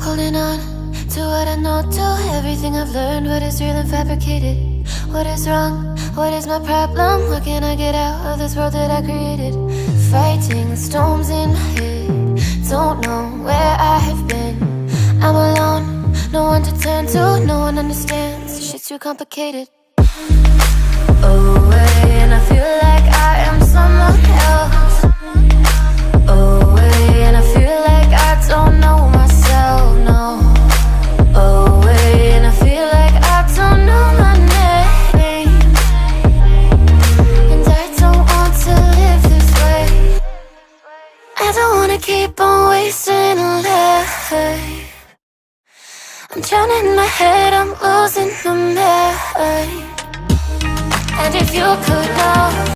Holding on to what I know, to everything I've learned. What is real and fabricated? What is wrong? What is my problem? How can I get out of this world that I created? Fighting storms in my head, don't know where I have been. I'm alone, no one to turn to, no one understands. Shit's too complicated. Away, and I feel like I am someone else. Away, and I feel like I don't know myself, no. Away, and I feel like I don't know my name. And I don't want to live this way. I don't wanna keep on wasting a life. I'm drowning in my head, I'm losing my mind. And if you could know